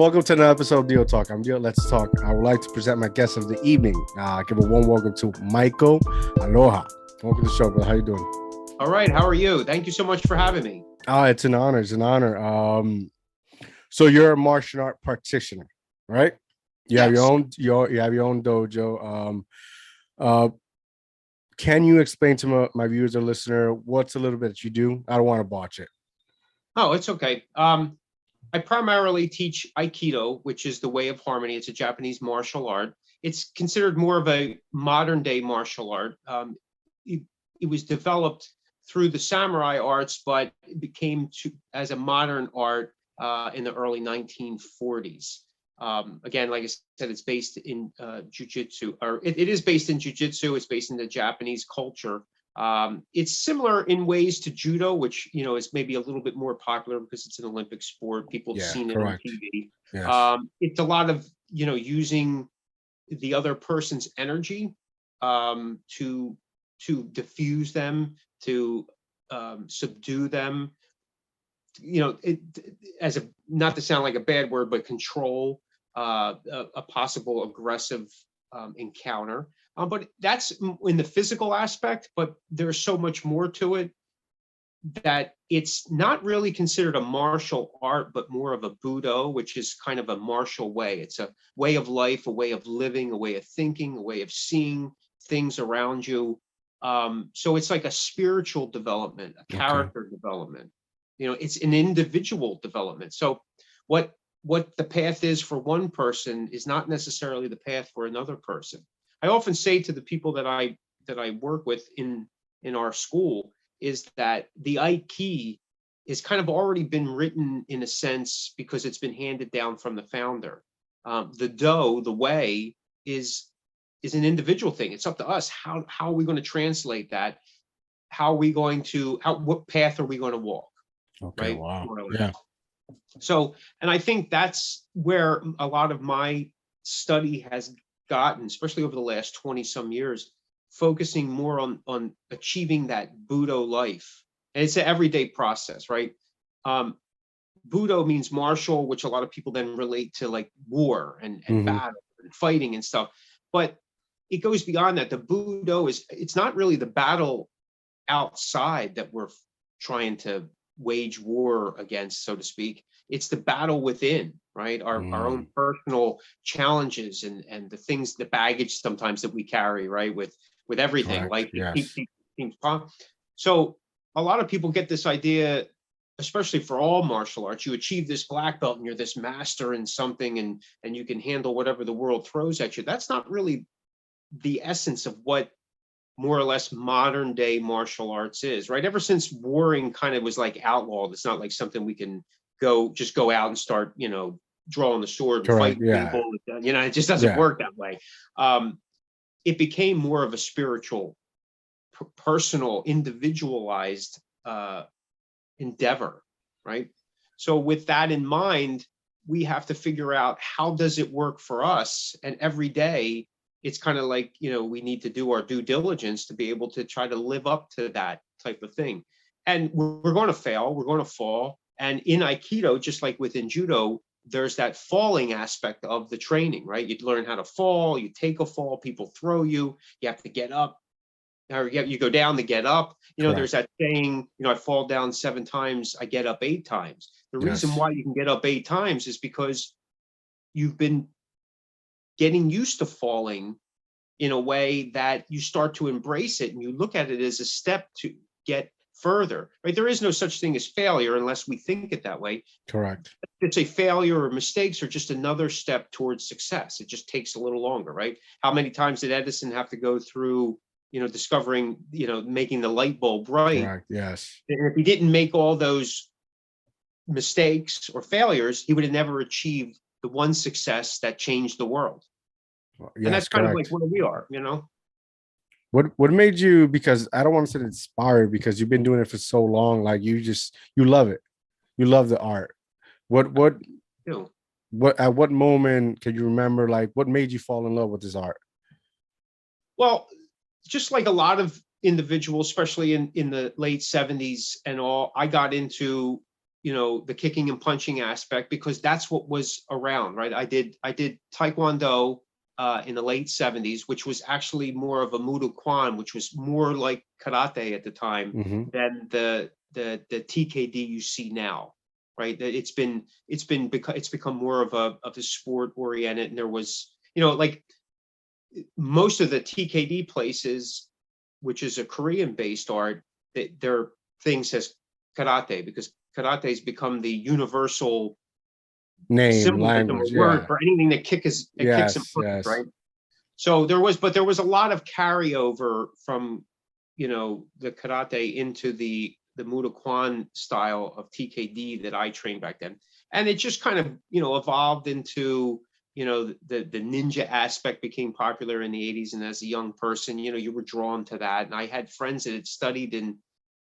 welcome to another episode of DIOTALK. I'm Dio. Let's talk. I would like to present my guest of the evening. Give a warm welcome to Michael Aloia. Welcome to the show, brother. How you doing? All right. How are you? Thank you so much for having me. It's an honor. It's an honor. So you're a martial art practitioner, right? You have your own. You have your own dojo. Can you explain to my viewers or listener what's a little bit that you do? I don't want to botch it. Oh, it's okay. I primarily teach Aikido, which is the way of harmony. It's a Japanese martial art. It's considered more of a modern day martial art. It was developed through the samurai arts, but it became as a modern art in the early 1940s. Again, like I said, it's based in Jiu Jitsu, or it is based in Jiu Jitsu. It's based in the Japanese culture. It's similar in ways to judo, which, is maybe a little bit more popular because it's an Olympic sport. People have seen it on TV. Yes. It's a lot of, using the other person's energy to diffuse them, to subdue them, as not to sound like a bad word, but control a possible aggressive encounter. But that's in the physical aspect, but there's so much more to it that it's not really considered a martial art, but more of a Budo, which is kind of a martial way. It's a way of life, a way of living, a way of thinking, a way of seeing things around you. So it's like a spiritual development, a character development. It's an individual development. So what the path is for one person is not necessarily the path for another person. I often say to the people that I work with in our school is that the Aiki is kind of already been written in a sense because it's been handed down from the founder. The Do, the way, is an individual thing. It's up to us. How are we going to translate that? What path are we going to walk? Okay. Right? Wow. Yeah. So, and I think that's where a lot of my study has gotten, especially over the last 20 some years, focusing more on achieving that Budo life. And it's an everyday process, right? Budo means martial, which a lot of people then relate to like war and battle and fighting and stuff. But it goes beyond that. The Budo it's not really the battle outside that we're trying to wage war against, so to speak. It's the battle within, right? Our own personal challenges and the things, the baggage sometimes that we carry, right? With everything. Correct. Like so a lot of people get this idea, especially for all martial arts, you achieve this black belt and you're this master in something and you can handle whatever the world throws at you. That's not really the essence of what more or less modern day martial arts is, right? Ever since warring kind of was like outlawed, it's not like something we can go out and start, drawing the sword and fight people. It just doesn't work that way. It became more of a spiritual, personal, individualized endeavor, right? So with that in mind, we have to figure out how does it work for us, and every day it's kind of like, we need to do our due diligence to be able to try to live up to that type of thing. And we're going to fail, we're going to fall. And in Aikido, just like within Judo, there's that falling aspect of the training, right? You learn how to fall, you take a fall, people throw you, you have to get up, or you go down to get up. There's that saying, I fall down 7 times, I get up 8 times. The reason why you can get up 8 times is because you've been getting used to falling in a way that you start to embrace it and you look at it as a step to get further, right? There is no such thing as failure unless we think it that way. Correct. It's a failure or mistakes are just another step towards success. It just takes a little longer, right? How many times did Edison have to go through, discovering, making the light bulb right? Correct. Yes. And if he didn't make all those mistakes or failures, he would have never achieved the one success that changed the world. Yes, and that's kind of like where we are, What made you, because I don't want to say inspired, because you've been doing it for so long, like you love it. You love the art. What at what moment can you remember, like what made you fall in love with this art? Well, just like a lot of individuals, especially in the late 70s and all, I got into the kicking and punching aspect, because that's what was around, right? I did Taekwondo in the late 70s, which was actually more of a Mudo Kwan, which was more like karate at the time than the TKD you see now, right? It's become more of a sport oriented, and there was, like most of the TKD places, which is a Korean based art, their thing says karate, because karate has become the universal name, symbolism or language. word Yeah. for anything that kicks and punches, right? So there was a lot of carryover from, the karate into the Mudo Kwan style of TKD that I trained back then. And it just kind of, evolved into, the ninja aspect became popular in the 80s. And as a young person, you were drawn to that. And I had friends that had studied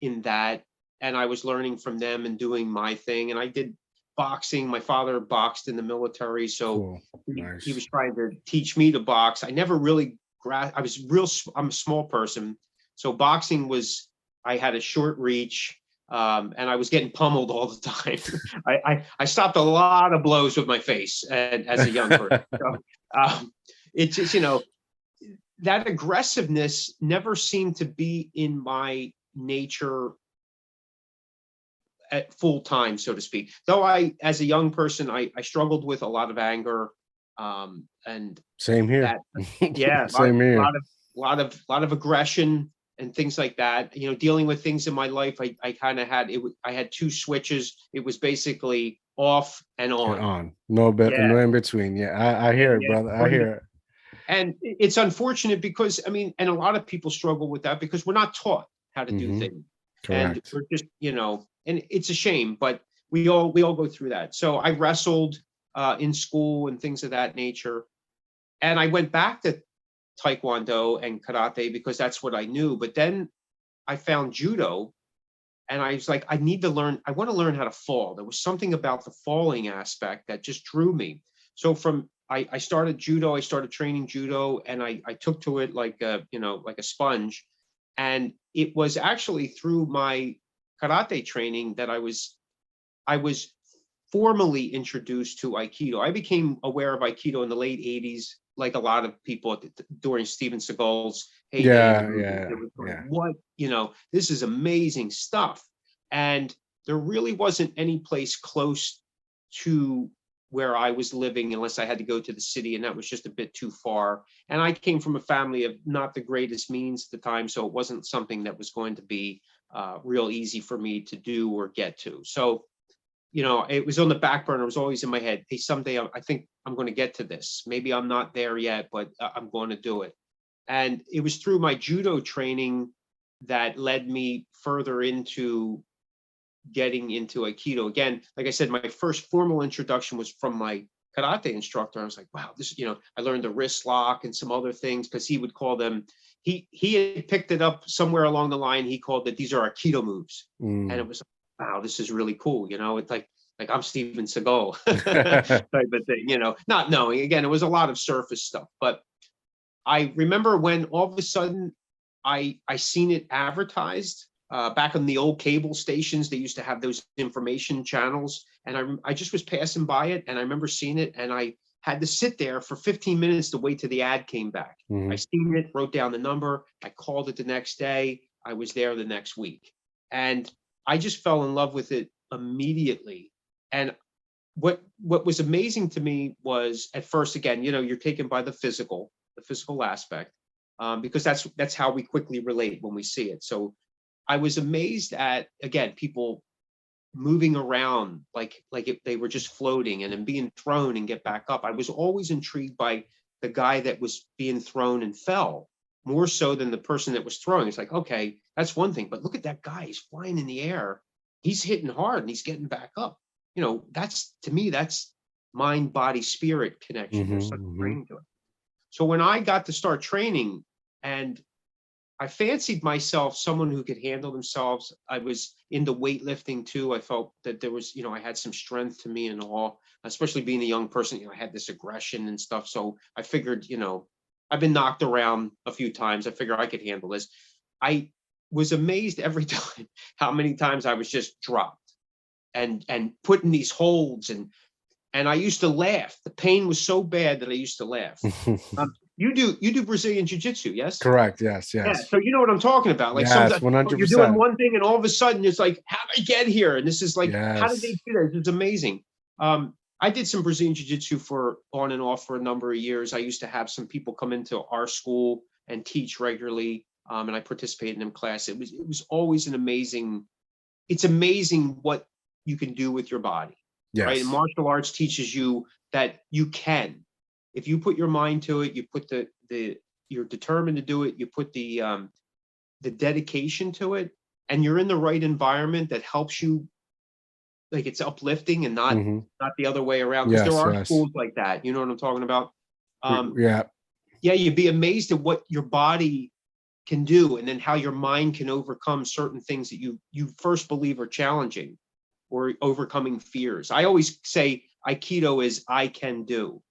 in that, and I was learning from them and doing my thing. And I did boxing. My father boxed in the military, so Cool. Nice. he was trying to teach me to box. I never really I'm a small person, so boxing was, I had a short reach, and I was getting pummeled all the time. I stopped a lot of blows with my face as a young person. So, it's just, that aggressiveness never seemed to be in my nature at full time, so to speak. Though as a young person, I struggled with a lot of anger, and same here. That, yeah, Same here. A lot of aggression and things like that. Dealing with things in my life, I kind of had it. I had two switches. It was basically off and on. And on. No in between. Yeah, I hear it, brother. I hear it. And it's unfortunate because, and a lot of people struggle with that because we're not taught how to do things. Correct. And we're just, and it's a shame, but we all go through that. So I wrestled in school and things of that nature. And I went back to Taekwondo and karate because that's what I knew. But then I found judo, and I was like, I want to learn how to fall. There was something about the falling aspect that just drew me. So I started judo, I started training judo, and I took to it like a sponge. And it was actually through my karate training that I was formally introduced to Aikido. I became aware of Aikido in the late 80s, like a lot of people during Steven Seagal's heyday. What, this is amazing stuff. And there really wasn't any place close to where I was living unless I had to go to the city, and that was just a bit too far. And I came from a family of not the greatest means at the time, so it wasn't something that was going to be real easy for me to do or get to. So, it was on the back burner. It was always in my head. Hey, someday I think I'm going to get to this. Maybe I'm not there yet, but I'm going to do it. And it was through my judo training that led me further into getting into Aikido. Again, like I said, my first formal introduction was from my karate instructor. I was like, wow, this, I learned the wrist lock and some other things, because he would call them, he had picked it up somewhere along the line. He called it, these are Aikido moves. And it was, wow, this is really cool. It's like I'm Steven Seagal type of thing, not knowing. Again, it was a lot of surface stuff. But I remember when all of a sudden I seen it advertised back on the old cable stations. They used to have those information channels, and I just was passing by it, and I remember seeing it, and I had to sit there for 15 minutes to wait till the ad came back. I seen it, wrote down the number, I called it the next day, I was there the next week, and I just fell in love with it immediately. And what was amazing to me was, at first, again, you're taken by the physical aspect, because that's how we quickly relate when we see it. So I was amazed at, again, people moving around like if they were just floating and then being thrown and get back up. I was always intrigued by the guy that was being thrown and fell, more so than the person that was throwing. It's like, okay, that's one thing, but look at that guy. He's flying in the air. He's hitting hard and he's getting back up. That's, to me, that's mind, body, spirit connection. There's such a brain to it. So when I got to start training, and I fancied myself someone who could handle themselves. I was into weightlifting too. I felt that there was, I had some strength to me and all, especially being a young person, I had this aggression and stuff. So I figured, I've been knocked around a few times. I figured I could handle this. I was amazed every time how many times I was just dropped. and putting these holds, and I used to laugh. The pain was so bad that I used to laugh. You do Brazilian Jiu-Jitsu, yes? Correct. Yes. Yeah, Yes. so you know what I'm talking about. Like Yes. sometimes One hundred you're doing percent. one thing and all of a sudden it's like, how did I get here? And this is like, how did they Yes. do that? It's amazing. I did some Brazilian Jiu-Jitsu for on and off for a number of years. I used to have some people come into our school and teach regularly, and I participated in them class. It was always an amazing. It's amazing what you can do with your body, right? And Yes. martial arts teaches you that you can, if you put your mind to it, you put you're determined to do it. You put the dedication to it, and you're in the right environment that helps you, like it's uplifting and not Hmm. the other way around, because there Yes. are Yes. schools like that, you know what I'm talking about. Yeah. Yeah, you'd be amazed at what your body can do, and then how your mind can overcome certain things that you first believe are challenging, or overcoming fears. I always say Aikido is I can do.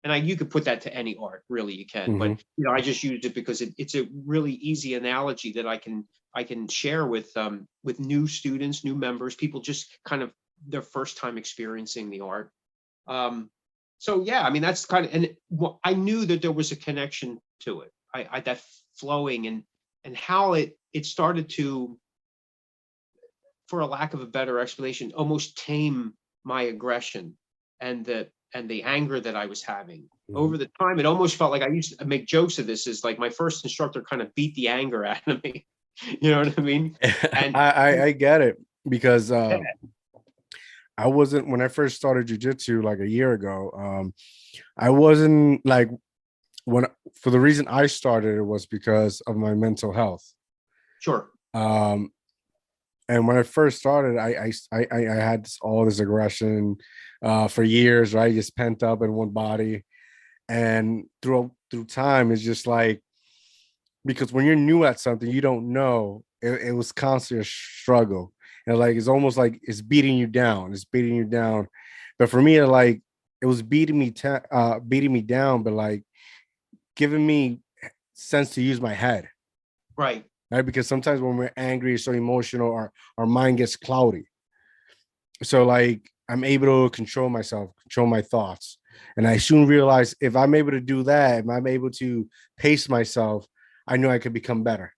And you could put that to any art, really, you can. Hmm. But I just used it because it's a really easy analogy that I can share with new students, new members, people just kind of their first time experiencing the art. So yeah, I mean that's kind of, and I knew that there was a connection to it. I that flowing, and how it started to, for a lack of a better explanation, almost tame my aggression and the anger that I was having over the time. It almost felt like, I used to make jokes of this, is like my first instructor kind of beat the anger out of me. You know what I mean? And I get it, because yeah, I wasn't, when I first started jujitsu like a year ago. I wasn't like, when, for the reason I started it was because of my mental health. sure. Um, and when I first started, I had all this aggression for years, right? Just pent up in one body, and through time, it's just like, because when you're new at something, you don't know. It was constantly a struggle, and like it's almost like it's beating you down. It's beating you down, but for me, it was beating me down, but like giving me sense to use my head, Right. right? Because sometimes when we're angry, so emotional, our mind gets cloudy. So like I'm able to control myself, control my thoughts, and I soon realized, if I'm able to do that, if I'm able to pace myself, I know I could become better.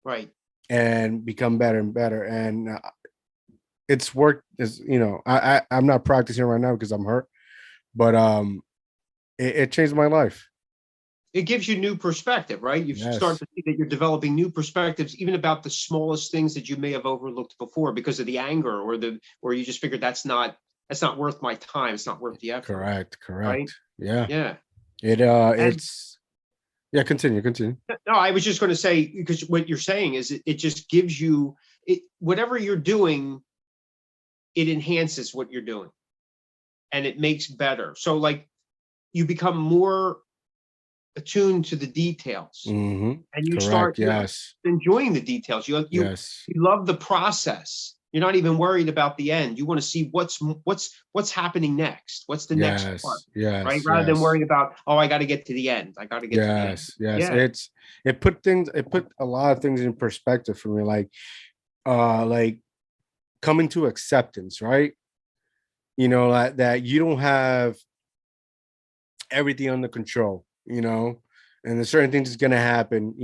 Right. And become better and better. And it's worked. Is, I'm not practicing right now because I'm hurt, but it changed my life. It gives you new perspective, right? You start Yes. to see that you're developing new perspectives, even about the smallest things that you may have overlooked before because of the anger, or you just figured that's not worth my time. It's not worth the effort, Correct. right? Correct. Yeah. Yeah. And It's yeah. Continue. no, I was just going to say, because what you're saying is it just gives you whatever you're doing, it enhances what you're doing, and it makes better. So like you become more attuned to the details, Hmm. and you start Correct. Yes. enjoying the details. Yes. You love the process. You're not even worried about the end. You want to see what's happening next. What's the next part, Yes. right? Yes. Rather than Yes. worrying about, oh, I got to get to the end. I got to get to the end. Yes. Yes. Yeah. It put a lot of things in perspective for me. Like coming to acceptance, right? That you don't have everything under control, and there's certain things that's gonna happen.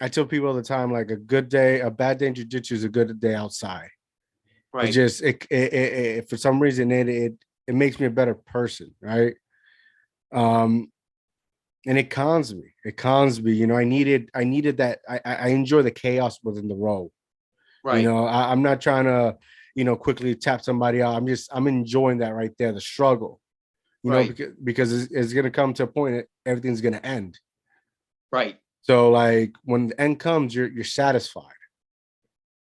I tell people all the time, like a bad day in jujitsu is a good day outside. It's Right. just it for some reason it makes me a better person, right? Um, and it cons me. It cons me. I needed that. I enjoy the chaos within the role. Right. I'm not trying to, quickly tap somebody out. I'm enjoying that right there, the struggle. Right. Because it's gonna come to a point that everything's gonna end. Right. So like when the end comes, you're satisfied.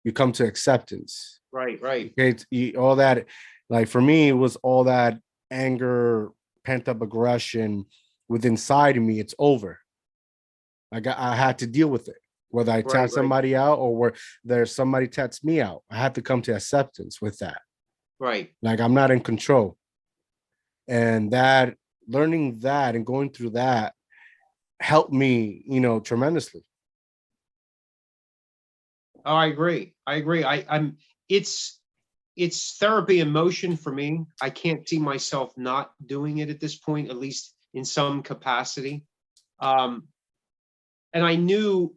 You come to acceptance. Right. Right. Okay, all that, like for me, it was all that anger, pent up aggression within inside of me. It's over. I had to deal with it, whether I Right. tap Right. somebody out or where there's somebody taps me out. I had to come to acceptance with that. Right. Like I'm not in control, and that learning that and going through that helped me, tremendously. Oh, I agree. I agree. I'm. It's it's therapy in motion for me. I can't see myself not doing it at this point, at least in some capacity. And I knew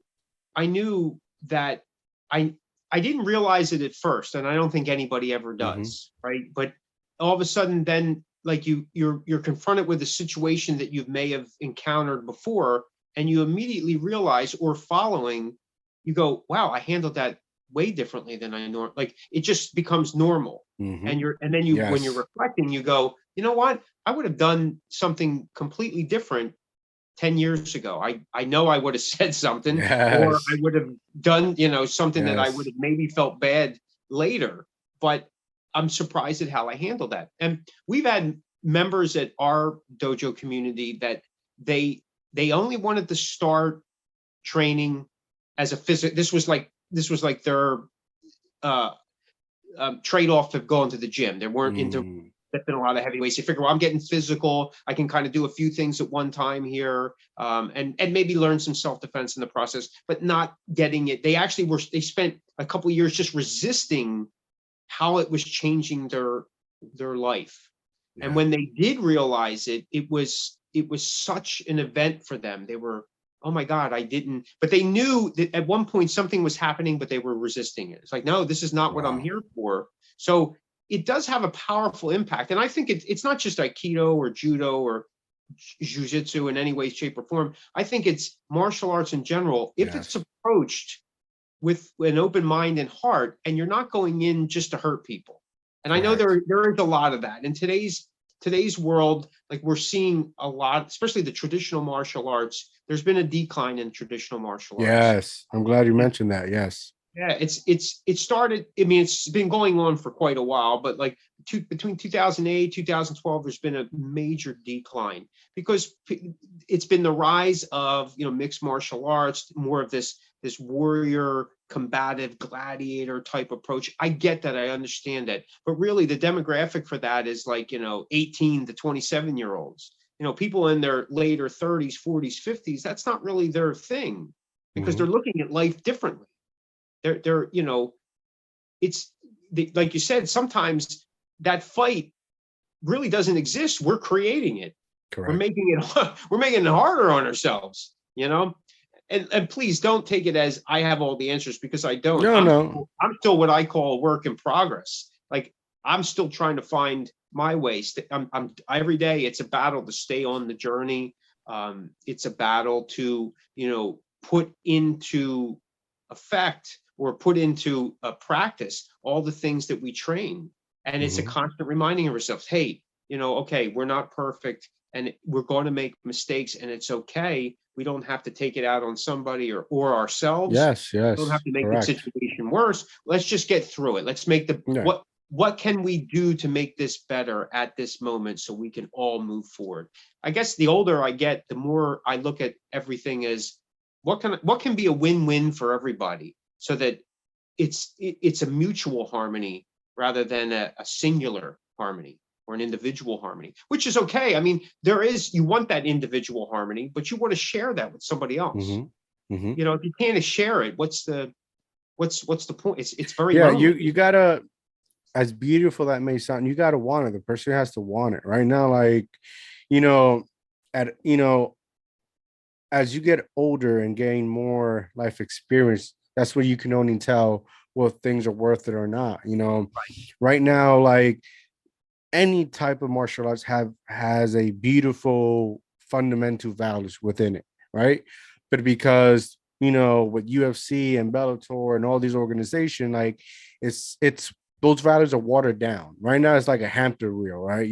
that I didn't realize it at first, and I don't think anybody ever does, right? But all of a sudden, then like you're confronted with a situation that you may have encountered before, and you immediately realize, or following, you go, wow, I handled that way differently than I normally. Like it just becomes normal. And then when you're Yes. reflecting, you go, you know what? I would have done something completely different 10 years ago. I know I would have said something, or I Yes. would have done, something that I would Yes. have maybe felt bad later. But I'm surprised at how I handled that. And we've had members at our dojo community that they only wanted to start training as a physical. This was like their trade-off of going to the gym. They weren't into lifting a lot of heavy weights. They figure, well, I'm getting physical. I can kind of do a few things at one time here, and maybe learn some self-defense in the process, but not getting it. They spent a couple of years just resisting how it was changing their life. Yeah. And when they did realize it, it was such an event for them. They were, oh my God, I didn't, but they knew that at one point something was happening, but they were resisting it. It's like, no, this is not what I'm Wow. here for. So it does have a powerful impact. And I think it's not just Aikido or Judo or Jiu Jitsu in any way, shape, or form. I think it's martial arts in general. If it's Yes. approached with an open mind and heart, and you're not going in just to hurt people. And I know Correct. there is a lot of that in today's world. Like we're seeing a lot, especially the traditional martial arts. There's been a decline in traditional martial arts. Yes. I'm glad you mentioned that. Yes. Yeah, it started. I mean, it's been going on for quite a while, but like between 2008, 2012, there's been a major decline because it's been the rise of mixed martial arts, more of this warrior, combative, gladiator type approach. I get that, I understand that, but really the demographic for that is like 18 to 27-year-olds. People in their later 30s, 40s, 50s. That's not really their thing because they're looking at life differently. They're it's like you said, sometimes that fight really doesn't exist. We're creating it. We're Correct. making it harder on ourselves, and please don't take it as I have all the answers, because I don't. No. I'm still what I call a work in progress. Like I'm still trying to find my way. I'm every day it's a battle to stay on the journey. It's a battle to put into effect or put into a practice all the things that we train. And it's a constant reminding of ourselves, hey, okay, we're not perfect and we're going to make mistakes, and it's okay. We don't have to take it out on somebody or ourselves. Yes. We don't Yes. have to make the Correct. situation worse. Let's just get through it. Let's make Yeah. what can we do to make this better at this moment so we can all move forward? I guess the older I get, the more I look at everything as what can be a win-win for everybody, so that it's a mutual harmony rather than a singular harmony or an individual harmony, which is okay. I mean, you want that individual harmony, but you want to share that with somebody else. If you can't share it, what's the point? It's very Yeah. lonely. You gotta, as beautiful that may sound, you gotta want it. The person has to want it right now. Like, you know, at as you get older and gain more life experience, that's where you can only tell what things are worth it or not. Right now, like any type of martial arts has a beautiful fundamental values within it, right? But because with UFC and Bellator and all these organizations, like it's those values are watered down. Right now, it's like a hamster wheel, right?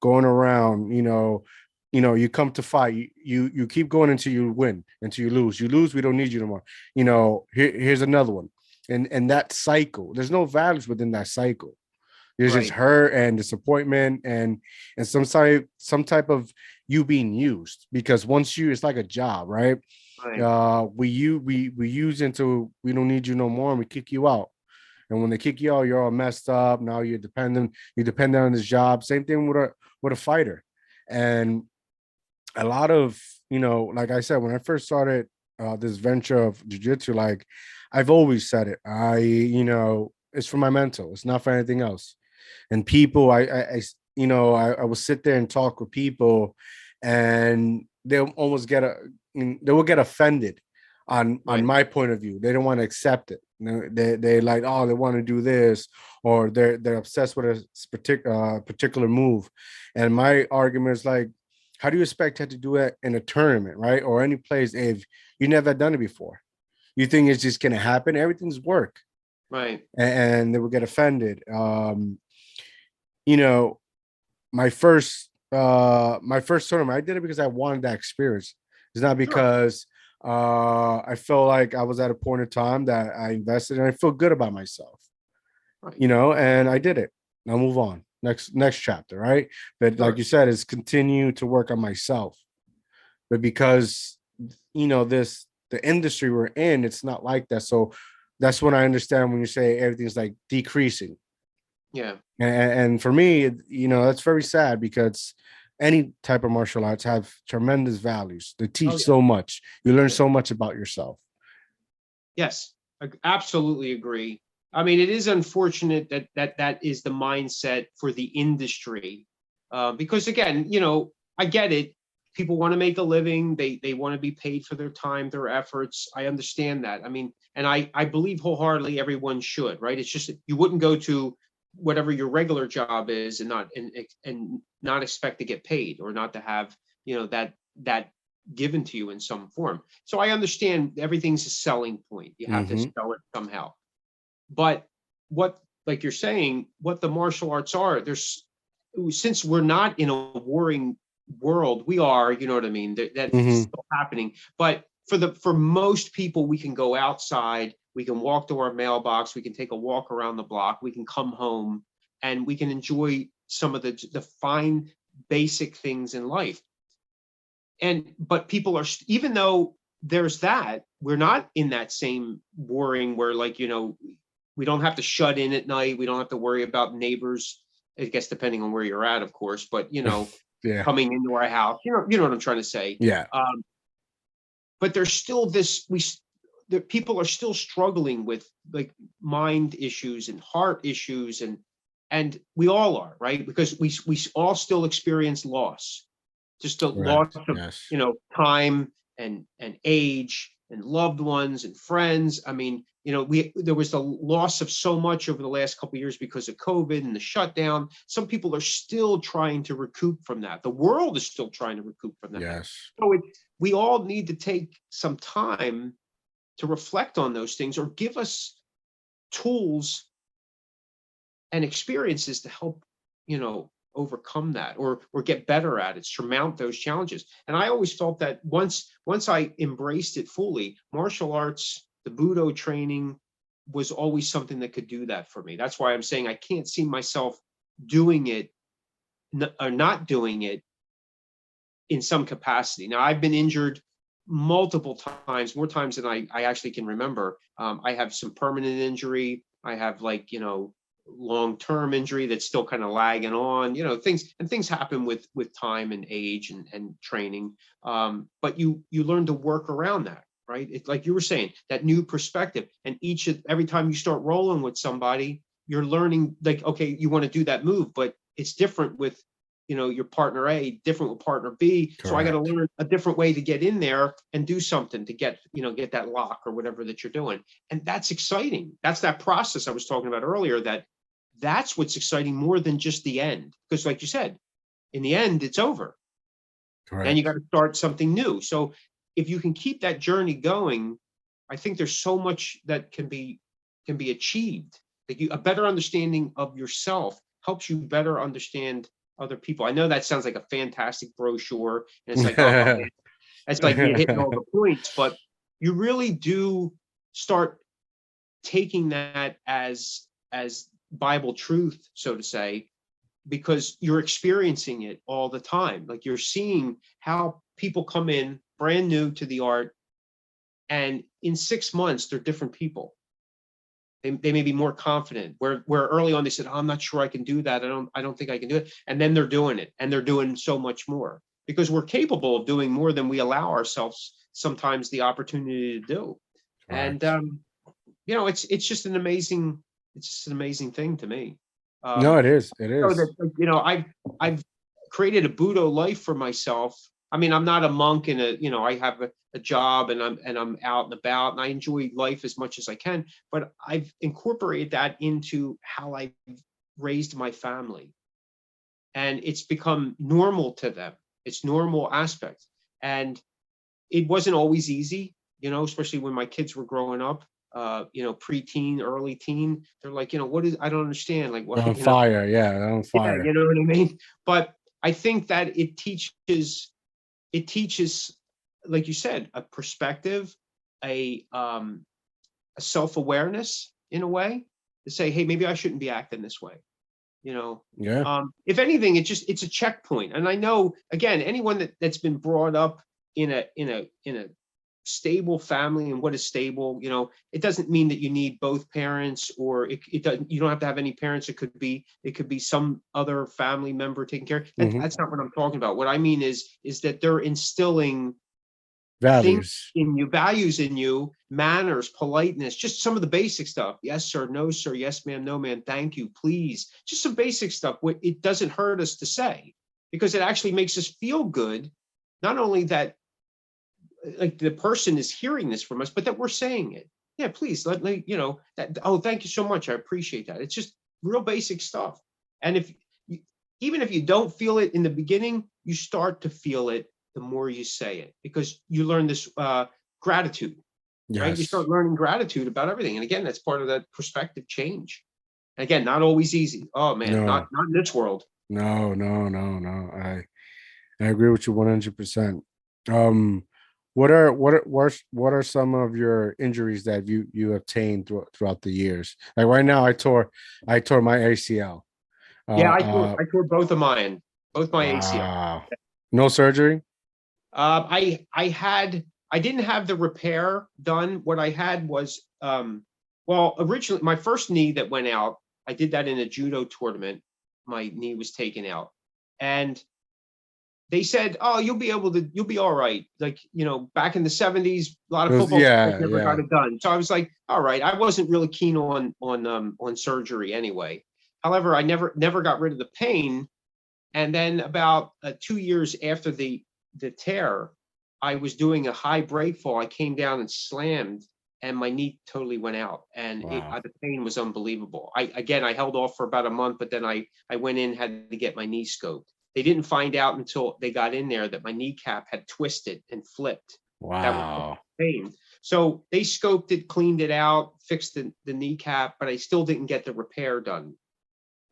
Going around, you come to fight, you keep going until you win, until you lose. You lose, we don't need you no more. Here's another one. And that cycle, there's no values within that cycle. There's just Right. her and disappointment and some type of you being used, because once it's like a job, right? Right. We use until we don't need you no more, and we kick you out. And when they kick you out, you're all messed up. Now you're dependent on this job. Same thing with a fighter. And a lot of, like I said, when I first started this venture of jiu-jitsu, like I've always said it. It's for my mental. It's not for anything else. And people, I will sit there and talk with people, and they'll almost they will get offended on Right. my point of view. They don't want to accept it. They like, oh, they want to do this, or they're obsessed with a particular move. And my argument is like, how do you expect to do it in a tournament, right, or any place if you never done it before? You think it's just gonna happen? Everything's work, Right. and they will get offended. You know, my first tournament, I did it because I wanted that experience. It's not Sure. because I felt like I was at a point in time that I invested and I feel good about myself, Right. and I did it. Now move on. Next chapter, right? But like Sure. you said, is continue to work on myself. But because the industry we're in, it's not like that. So that's when I understand when you say everything's like decreasing. Yeah. And for me, that's very sad because any type of martial arts have tremendous values. They Oh, teach yeah. so much. You learn Yeah. so much about yourself. Yes. I absolutely agree. I mean, it is unfortunate that is the mindset for the industry, because again, I get it. People want to make a living. They want to be paid for their time, their efforts. I understand that. I mean, and I believe wholeheartedly everyone should, right? It's just that you wouldn't go to whatever your regular job is and not expect to get paid, or not to have that given to you in some form. So I understand everything's a selling point. You have to Mm-hmm. sell it somehow. But what, like you're saying, what the martial arts are, since we're not in a warring world, we are, you know what I mean? That's Mm-hmm. still happening. But for most people, we can go outside, we can walk to our mailbox, we can take a walk around the block, we can come home, and we can enjoy some of the fine basic things in life. But people are, even though there's that, we're not in that same worrying where, like, we don't have to shut in at night, we don't have to worry about neighbors, I guess, depending on where you're at, of course, but Yeah. coming into our house, you know what I'm trying to say. Yeah. But there's still the people are still struggling with, like, mind issues and heart issues, and we all are, right? Because we all still experience loss, just a loss Correct. of Yes. time and age and loved ones and friends. I mean, there was the loss of so much over the last couple of years because of COVID and the shutdown. Some people are still trying to recoup from that. The world is still trying to recoup from that. Yes. So we all need to take some time to reflect on those things, or give us tools and experiences to help, overcome that, or get better at it, surmount those challenges. And I always felt that once I embraced it fully, martial arts, the Budo training, was always something that could do that for me. That's why I'm saying I can't see myself doing it, or not doing it, in some capacity. Now, I've been injured multiple times, more times than I actually can remember. I have some permanent injury. I have, like, long-term injury that's still kind of lagging on, things happen with time and age and training. But you learn to work around that, right? It's like you were saying, that new perspective. And every time you start rolling with somebody, you're learning, like, okay, you want to do that move, but it's different with your partner A, different with partner B. So I got to Correct. learn a different way to get in there and do something to get that lock or whatever that you're doing. And that's exciting. That's that process I was talking about earlier, that's what's exciting more than just the end. Because, like you said, in the end, it's over. Then you got Correct. to start something new. So if you can keep that journey going, I think there's so much that can be achieved. Like, a better understanding of yourself helps you better understand other people. I know that sounds like a fantastic brochure, and it's like, oh man, it's like you're hitting all the points, but you really do start taking that as Bible truth, so to say, because you're experiencing it all the time. Like, you're seeing how people come in brand new to the art, and in 6 months they're different people. They may be more confident, where early on they said, oh, I'm not sure I can do that, I don't think I can do it, and then they're doing it, and they're doing so much more, because we're capable of doing more than we allow ourselves sometimes the opportunity to do. And Correct. it's just an amazing it's just an amazing thing to me. No, it is. It So is. that, you know, I've created a Buddha life for myself. I mean, I'm not a monk and a, you know, I have a job and I'm out and about and I enjoy life as much as I can, but I've incorporated that into how I raised my family. And it's become normal to them. It's normal aspects. And it wasn't always easy, you know, especially when my kids were growing up, you know, preteen, early teen. They're like, you know, what is, I don't understand. Like, what, On you know, fire. Yeah, on yeah, fire. you know what I mean? But I think that it teaches, like you said, a perspective, a self-awareness in a way to say, hey, maybe I shouldn't be acting this way. You know, Yeah. if anything, it's a checkpoint. And I know, again, anyone that's been brought up in a stable family, and what is stable, you know, it doesn't mean that you need both parents, or it doesn't, you don't have to have any parents. It could be some other family member taking care. Mhm. That's not what I'm talking about. What I mean is that they're instilling things Values. in you, values in you, manners, politeness, just some of the basic stuff. Yes, sir. No, sir. Yes, ma'am. No, ma'am. Thank you. Please. Just some basic stuff. It doesn't hurt us to say, because it actually makes us feel good. Not only that, like, the person is hearing this from us, but that we're saying it. Yeah, please let me, you know, that, oh, thank you so much. I appreciate that. It's just real basic stuff. And if you, even if you don't feel it in the beginning, you start to feel it the more you say it, because you learn this gratitude, right? You Yes. start learning gratitude about everything. And again, that's part of that perspective change. And again, not always easy. Oh man, No. not in this world. No. No. No. No. I agree with you 100%. Um, what are some of your injuries that you obtained throughout the years? Like right now, I tore my ACL. Yeah, Uh, I tore both my ACL. wow. No surgery? I didn't have the repair done. What I had was, well, originally my first knee that went out, I did that in a judo tournament. My knee was taken out, and they said, "Oh, you'll be all right." Like, you know, back in the '70s, a lot It of was, football players yeah, never got yeah. it done. So I was like, "All right." I wasn't really keen on surgery anyway. However, I never got rid of the pain, and then about 2 years after the tear, I was doing a high break fall. I came down and slammed, and my knee totally went out, and Wow. the pain was unbelievable. I held off for about a month, but then I went in, had to get my knee scoped. They didn't find out until they got in there that my kneecap had twisted and flipped. That was Wow. pain. So they scoped it, cleaned it out, fixed the kneecap, but I still didn't get the repair done.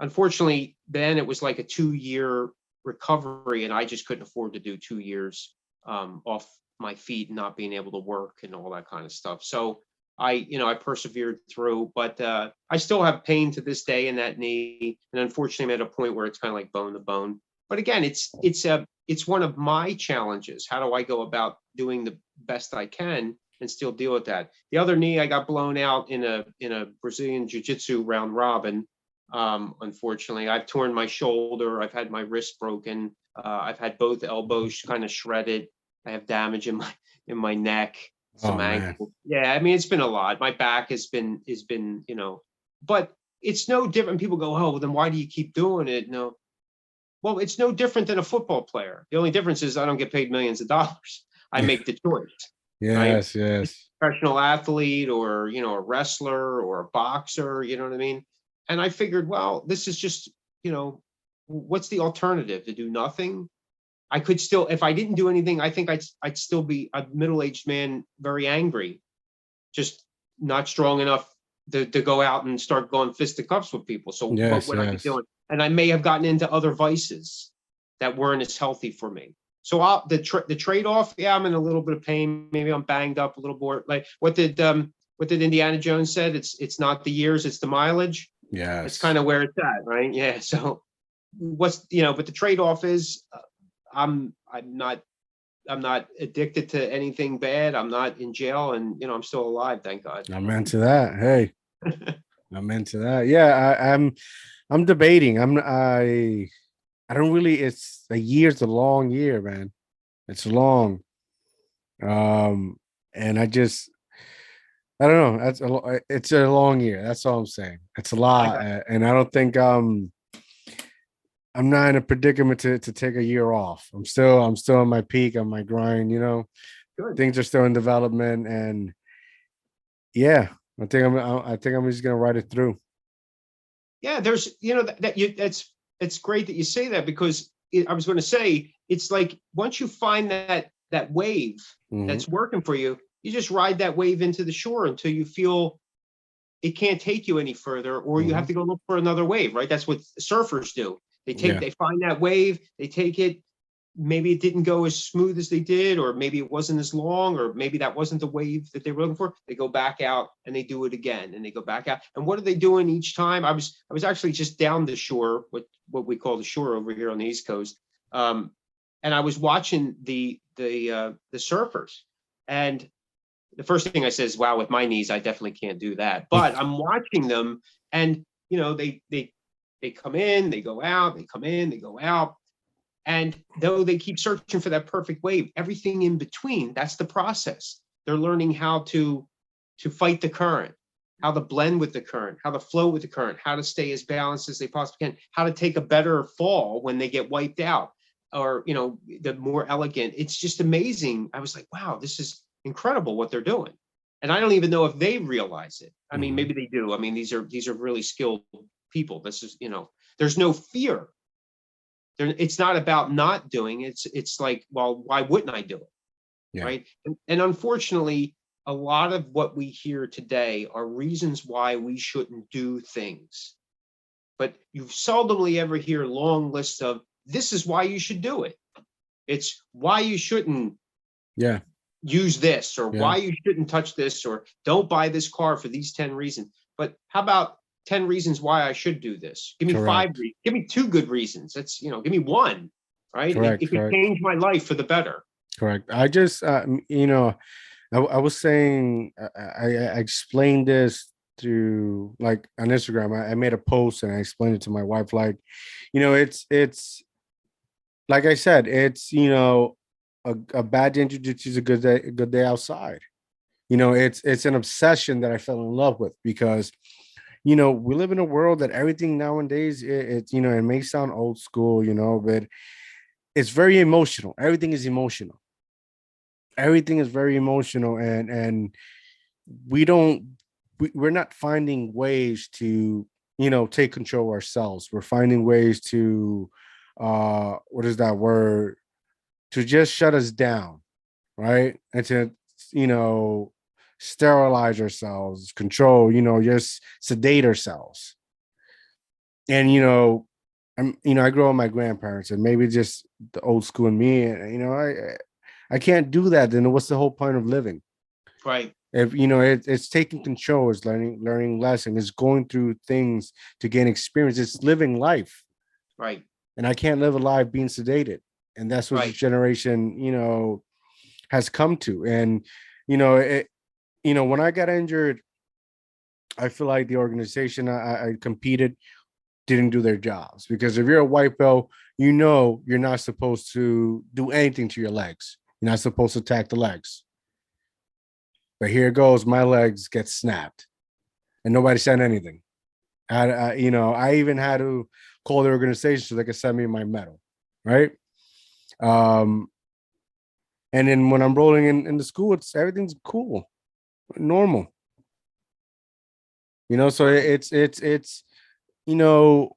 Unfortunately, then it was like a 2-year recovery, and I just couldn't afford to do 2 years off my feet and not being able to work and all that kind of stuff. So I persevered through, but I still have pain to this day in that knee, and unfortunately, I'm at a point where it's kind of like bone to bone. But again, it's one of my challenges. How do I go about doing the best I can and still deal with that? The other knee, I got blown out in a Brazilian Jiu Jitsu round robin. Unfortunately, I've torn my shoulder. I've had my wrist broken. I've had both elbows kind of shredded. I have damage in my neck, Oh some man. ankle. Yeah, I mean, it's been a lot. My back has been, but it's no different. People go, oh, well, then why do you keep doing it? No, well, it's no different than a football player. The only difference is I don't get paid millions of dollars. I make the choice, right? Yes, yes. Professional athlete, or a wrestler or a boxer, you know what I mean? And I figured, well, this is just, what's the alternative? To do nothing? I could still, if I didn't do anything, I think I'd still be a middle-aged man, very angry, just not strong enough to go out and start going fisticuffs with people. So what Yes, would I be yes. doing? And I may have gotten into other vices that weren't as healthy for me. So the trade-off, yeah, I'm in a little bit of pain. Maybe I'm banged up a little more. Like what did Indiana Jones said? It's not the years, it's the mileage. It's kind Yes. of where it's at, right? Yeah. So but the trade-off is I'm not addicted to anything bad. I'm not in jail, and I'm still alive, thank God. I'm into that. Hey, I'm into that. Yeah, I'm debating. I don't really, it's a year's a long year, man. It's long. Um, and I don't know. It's a long year. That's all I'm saying. It's a I lot, got and I don't think I'm not in a predicament to take a year off. I'm still on my peak, on my grind. good. Things are still in development, and yeah, I think I'm just gonna ride it through. Yeah, there's, it's great that you say that, because I was going to say, it's like once you find that wave Mhm. that's working for you, you just ride that wave into the shore until you feel it can't take you any further, or you have Mhm. to go look for another wave, right? That's what surfers do. Yeah. They find that wave, they take it. Maybe it didn't go as smooth as they did, or maybe it wasn't as long, or maybe that wasn't the wave that they were looking for. They go back out and they do it again, and they go back out. And what are they doing each time? I was actually just down the shore, what we call the shore over here on the East Coast, and I was watching the surfers, and the first thing I said is, wow, with my knees, I definitely can't do that. But I'm watching them, and they come in, they go out, they come in, they go out. And though they keep searching for that perfect wave, everything in between, that's the process. They're learning how to fight the current, how to blend with the current, how to flow with the current, how to stay as balanced as they possibly can, how to take a better fall when they get wiped out, or the more elegant. It's just amazing. I was like, wow, this is incredible what they're doing. And I don't even know if they realize it. I mean, Mhm. maybe they do. I mean, these are really skilled people. This is, there's no fear. It's not about not doing it. It's like, well, why wouldn't I do it? Yeah. Right. And unfortunately, a lot of what we hear today are reasons why we shouldn't do things. But you seldomly ever hear long lists of, this is why you should do it. It's why you shouldn't Yeah. use this, or Yeah. why you shouldn't touch this, or don't buy this car for these 10 reasons. But how about 10 reasons why I should do this? Give me Correct. give me two good reasons. Give me one, right? Correct. It could Correct. change my life for the better. Correct. I just, I was saying, I explained this to, like, on Instagram. I made a post and I explained it to my wife. Like, it's like I said, it's a bad day in jiu-jitsu is a good day outside. It's an obsession that I fell in love with because we live in a world that everything nowadays, it may sound old school, but it's very emotional. Everything is emotional. Everything is very emotional, and we don't we're not finding ways to take control of ourselves. We're finding ways to what is that word, to just shut us down, right? And to you know sterilize ourselves, control, just sedate ourselves. And I grew up with my grandparents, and maybe just the old school in me, and I can't do that. Then what's the whole point of living? Right, If it's taking control, it's learning lesson, it's going through things to gain experience, it's living life. right, And I can't live a life being sedated. And that's what this right, generation has come to. And when I got injured, I feel like the organization I competed didn't do their jobs, because if you're a white belt, you're not supposed to do anything to your legs. You're not supposed to attack the legs. But here it goes, my legs get snapped and nobody said anything. I even had to call the organization so they could send me my medal, right? Um, and then when I'm rolling in the school, it's everything's cool, normal. So right. it's you know,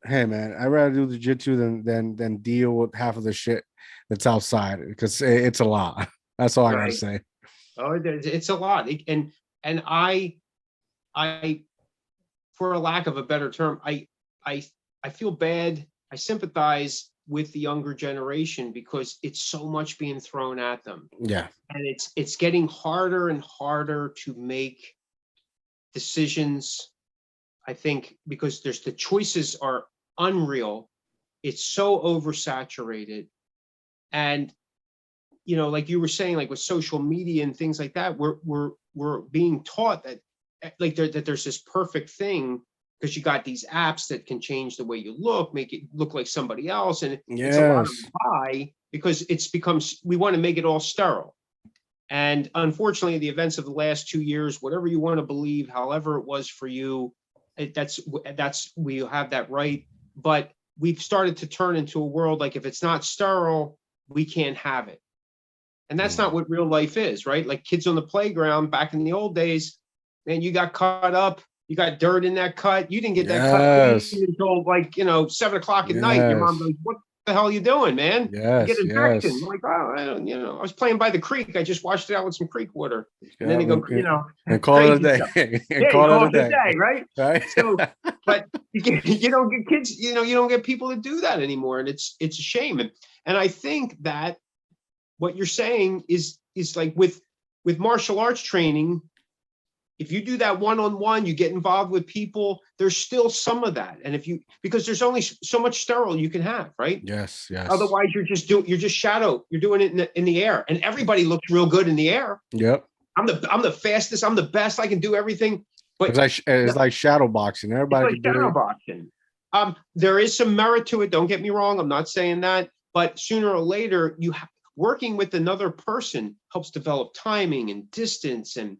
hey man, I'd rather do the jiu-jitsu than deal with half of the shit that's outside, because it's a lot. That's all I gotta Right. say. Oh, it's a lot. And I, for a lack of a better term, I, I feel bad. I sympathize with the younger generation because it's so much being thrown at them, Yeah. and it's getting harder and harder to make decisions. I think because the choices are unreal. It's so oversaturated, and like you were saying, like with social media and things like that, we're being taught that that there's this perfect thing, because you got these apps that can change the way you look, make it look like somebody else, and it's a lot of Yes. lie, because it's becomes we want to make it all sterile. And unfortunately, the events of the last 2 years, whatever you want to believe, however it was for you, that's we have that right. But we've started to turn into a world like, if it's not sterile, we can't have it. And that's not what real life is, right? Like kids on the playground back in the old days, man, you got cut up, you got dirt in that cut. You didn't get that cut until like, 7 o'clock at night. Your mom goes, what the hell are you doing, man? You get infection. I'm like, oh, I don't, I was playing by the creek. I just washed it out with some creek water. And then they go, and call it a day. And call it a day, right? So, but you don't get kids, you don't get people to do that anymore. And it's a shame. And I think that what you're saying is like with martial arts training, if you do that one-on-one, you get involved with people, there's still some of that. And because there's only so much sterile you can have, right? Yes. Otherwise you're just shadow, you're doing it in the air, and everybody looks real good in the air. Yep. I'm the fastest, I'm the best, I can do everything. But it's like shadow boxing. Everybody can do shadow boxing. There is some merit to it, don't get me wrong. I'm not saying that, but sooner or later, working with another person helps develop timing and distance and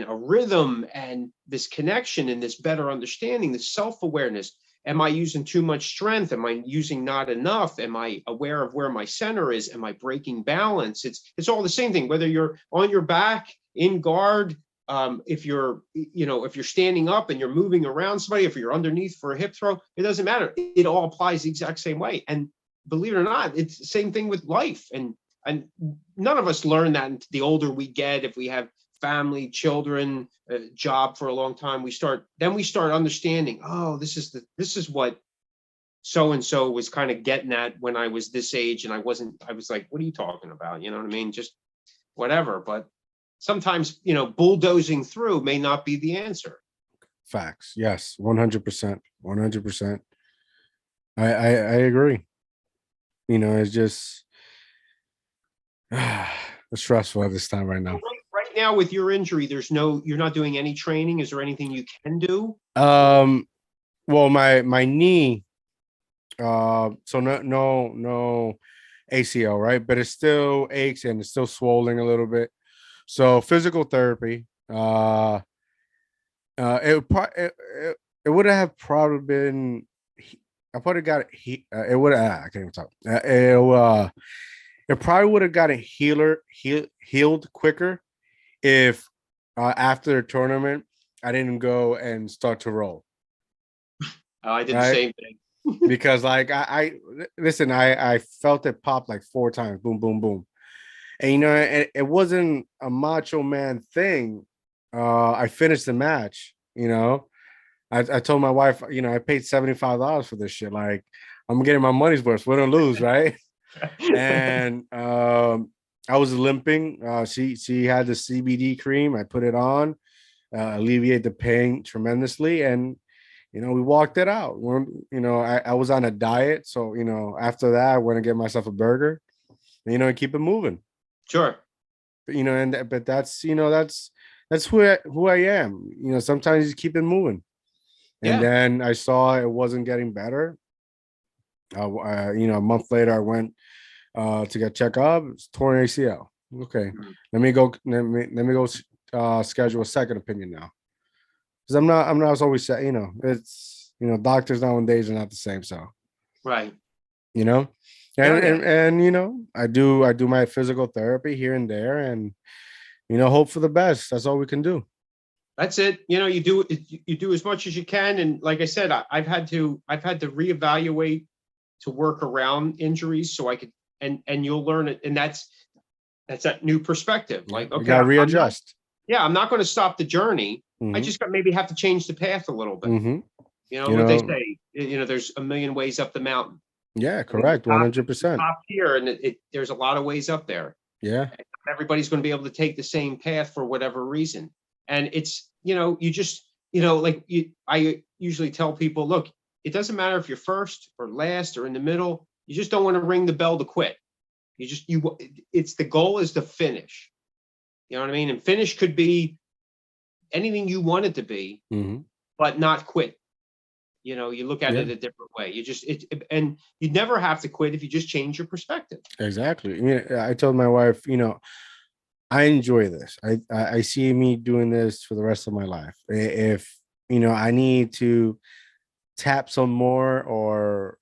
a rhythm and this connection and this better understanding, this self-awareness. Am I using too much strength? Am I using not enough? Am I aware of where my center is? Am I breaking balance? It's all the same thing, whether you're on your back, in guard, if you're standing up and you're moving around somebody, if you're underneath for a hip throw, it doesn't matter. It all applies the exact same way. And believe it or not, it's the same thing with life. And none of us learn that the older we get. If we have family, children, job for a long time, we start understanding, oh, this is what so-and-so was kind of getting at when I was this age. And I was like, what are you talking about? You know what I mean? Just whatever. But sometimes, bulldozing through may not be the answer. Facts. Yes. 100%. 100%. I agree. It's just it's stressful at this time right now. Right now with your injury, you're not doing any training. Is there anything you can do? Well, my knee, so no ACL, right? But it still aches and it's still swelling a little bit. So physical therapy, it would have probably been, I probably got it. It would have, I can't even talk. It probably would have gotten healed quicker if after the tournament I didn't go and start to roll. I did the same thing. Because like I listen, I felt it pop like 4 times, boom, boom, boom. And it wasn't a macho man thing. I finished the match, I told my wife, I paid $75 for this shit. Like, I'm getting my money's worth, win or lose, right? And I was limping. She had the CBD cream. I put it on, alleviate the pain tremendously, and we walked it out. I was on a diet, so after that, I went to get myself a burger, and keep it moving. Sure. But but that's who I am. Sometimes you keep it moving. And then I saw it wasn't getting better. A month later, I went to get checked up. It's torn ACL. Okay, let me go schedule a second opinion now, because I'm not always saying, it's doctors nowadays are not the same. So right, and I do my physical therapy here and there, and hope for the best. That's all we can do. That's it. You do as much as you can. And like I said, I've had to reevaluate to work around injuries so I could, and you'll learn it. And that's that new perspective. Like, okay, you gotta readjust. I'm not going to stop the journey. I just maybe have to change the path a little bit. What they say, there's a million ways up the mountain. Yeah, correct. 100%. Top here, and there's a lot of ways up there. Yeah. Everybody's going to be able to take the same path for whatever reason. And it's, you just, I usually tell people, look, it doesn't matter if you're first or last or in the middle. You just don't want to ring the bell to quit. It's the goal is to finish. You know what I mean? And finish could be anything you want it to be, but not quit. You look at it a different way. And you never have to quit if you just change your perspective. Exactly. I told my wife, I enjoy this. I see me doing this for the rest of my life. If I need to tap some more or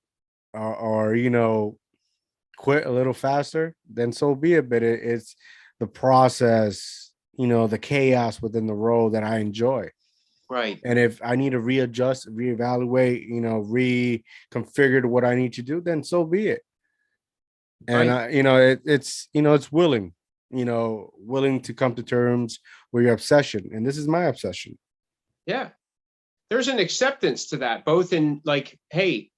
quit a little faster, then so be it. But it's the process, the chaos within the role that I enjoy. Right. And if I need to readjust, reevaluate, reconfigure to what I need to do, then so be it. And Right. it's willing to come to terms with your obsession. And this is my obsession. Yeah. There's an acceptance to that, both in like, hey,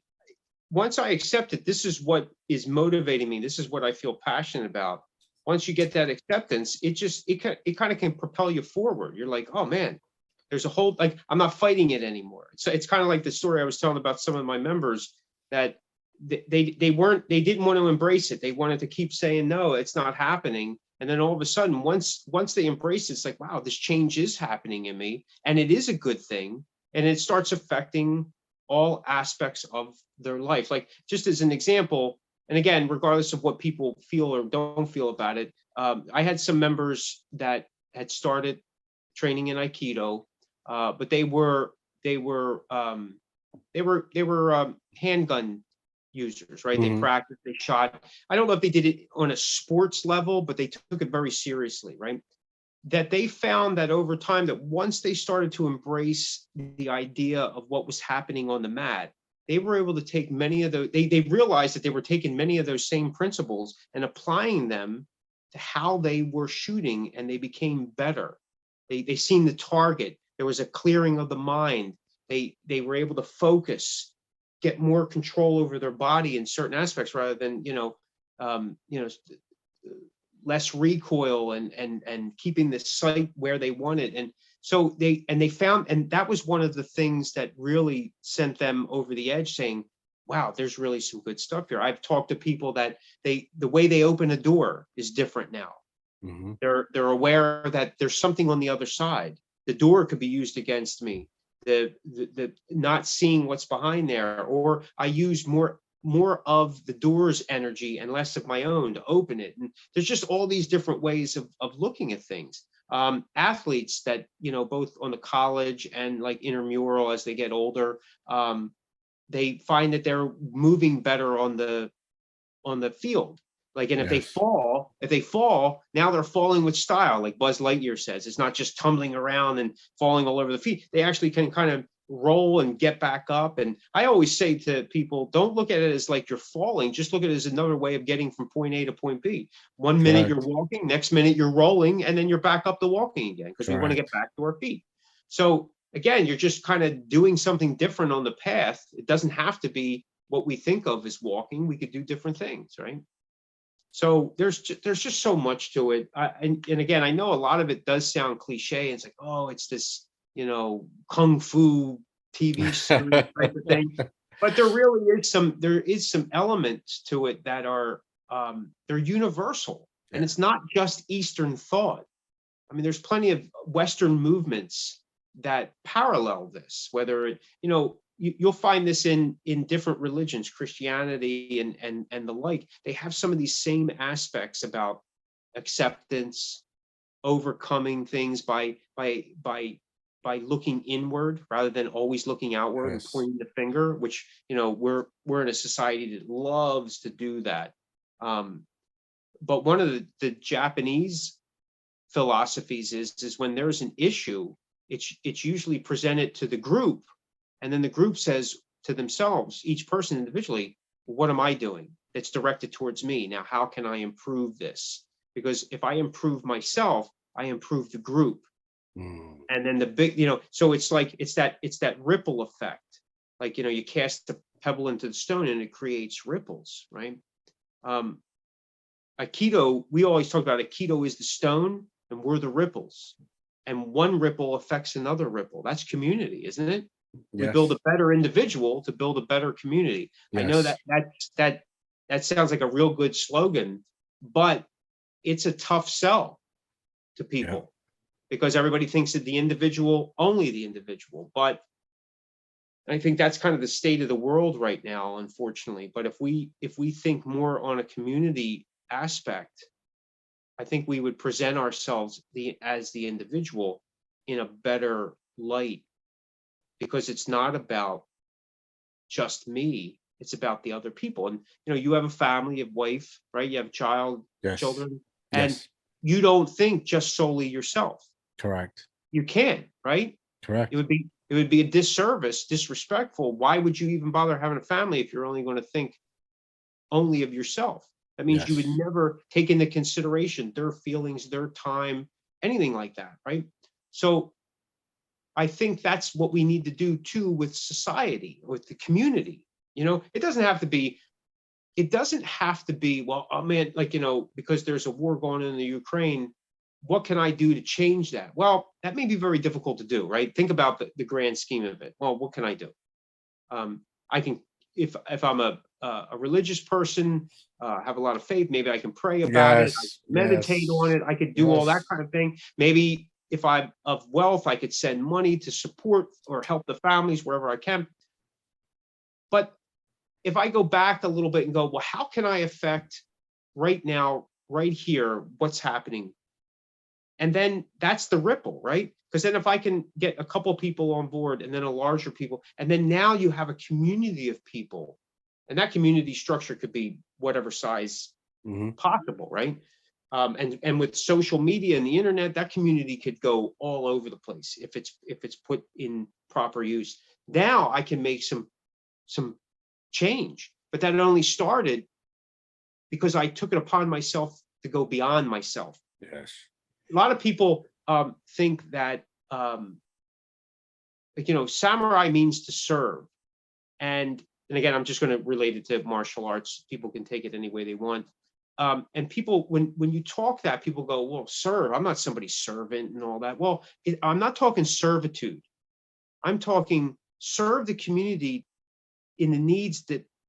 once I accept it, this is what is motivating me. This is what I feel passionate about. Once you get that acceptance, it kind of can propel you forward. You're like, oh man, there's a whole, like, I'm not fighting it anymore. So it's kind of like the story I was telling about some of my members that they didn't want to embrace it. They wanted to keep saying, no, it's not happening. And then all of a sudden, once they embrace it, it's like, wow, this change is happening in me. And it is a good thing. And it starts affecting all aspects of their life. Like, just as an example, and again, regardless of what people feel or don't feel about it, I had some members that had started training in Aikido, but they were handgun users, right? They Mhm. practiced, they shot. I don't know if they did it on a sports level, but they took it very seriously, right? That they found that over time, that once they started to embrace the idea of what was happening on the mat, they were able to take many of those, they realized that they were taking many of those same principles and applying them to how they were shooting, and they became better. They seen the target. There was a clearing of the mind. They were able to focus, get more control over their body in certain aspects, rather than less recoil, and keeping the sight where they wanted. And so they found, and that was one of the things that really sent them over the edge, saying, wow, there's really some good stuff here. I've talked to people that the way they open a door is different now. Mhm. They're aware that there's something on the other side. The door could be used against me. The not seeing what's behind there, or I use more of the door's energy and less of my own to open it. And there's just all these different ways of looking at things. Athletes that, both on the college and like intramural as they get older, they find that they're moving better on the field. Like, and Yes. if they fall, now they're falling with style, like Buzz Lightyear says. It's not just tumbling around and falling all over the feet. They actually can kind of roll and get back up. And I always say to people, don't look at it as like you're falling. Just look at it as another way of getting from point A to point B. 1 minute you're Correct. walking, next minute you're rolling, and then you're back up to walking again, because we want to get Correct. back to our feet. So again, you're just kind of doing something different on the path. It doesn't have to be what we think of as walking. We could do different things, right? So there's just so much to it. And again, I know a lot of it does sound cliche. It's like, oh, it's this, kung fu TV series type of thing. But there is some elements to it that are they're universal, and Yeah. it's not just Eastern thought. I mean, there's plenty of Western movements that parallel this, whether you'll find this in different religions, Christianity and the like. They have some of these same aspects about acceptance, overcoming things by looking inward rather than always looking outward and Yes. pointing the finger, which we're in a society that loves to do that. But one of the Japanese philosophies is when there's an issue, it's usually presented to the group, and then the group says to themselves, each person individually, what am I doing that's directed towards me? Now, how can I improve this? Because if I improve myself, I improve the group. Mm. And then the big, so it's like it's that ripple effect. Like, you cast the pebble into the stone and it creates ripples, right? um Aikido, we always talk about Aikido is the stone and we're the ripples. And one ripple affects another ripple. That's community, isn't it? We build a Yes. better individual to build a better community. I know Yes. that sounds like a real good slogan, but it's a tough sell to Yeah. people because everybody thinks that the individual, only the individual. But I think that's kind of the state of the world right now, unfortunately. But if we think more on a community aspect, I think we would present ourselves as the individual in a better light, because it's not about just me, it's about the other people. And you have a family, you have wife, right? You have Yes. children, and Yes. you don't think just solely yourself. Correct. You can't, right? Correct. It would be a disservice, disrespectful. Why would you even bother having a family if you're only going to think only of yourself? That means you would Yes. never take into consideration their feelings, their time, anything like that, right? So I think that's what we need to do too with society, with the community. It doesn't have to be, well, oh man, like, because there's a war going on in the Ukraine, what can I do to change that? Well, that may be very difficult to do, right? Think about the grand scheme of it. Well, what can I do? I can, if I'm a religious person, have a lot of faith, maybe I can pray about it, I Yes. can meditate on Yes. it, I could do all that Yes. kind of thing. Maybe if I'm of wealth, I could send money to support or help the families wherever I can. But if I go back a little bit and go, well, how can I affect right now, right here, what's happening? And then that's the ripple, right? Because then if I can get a couple people on board and then a larger people, and then now you have a community of people, and that community structure could be whatever size possible, right? And with social media and the internet, that community could go all over the place if it's put in proper use. Now I can make some change, but that only started because I took it upon myself to go beyond myself. Yes. A lot of people think that samurai means to serve, and again, I'm just going to relate it to martial arts. People can take it any way they want. And people, when you talk that, people go, well, serve, I'm not somebody's servant and all that. Well, I'm not talking servitude. I'm talking serve the community in the needs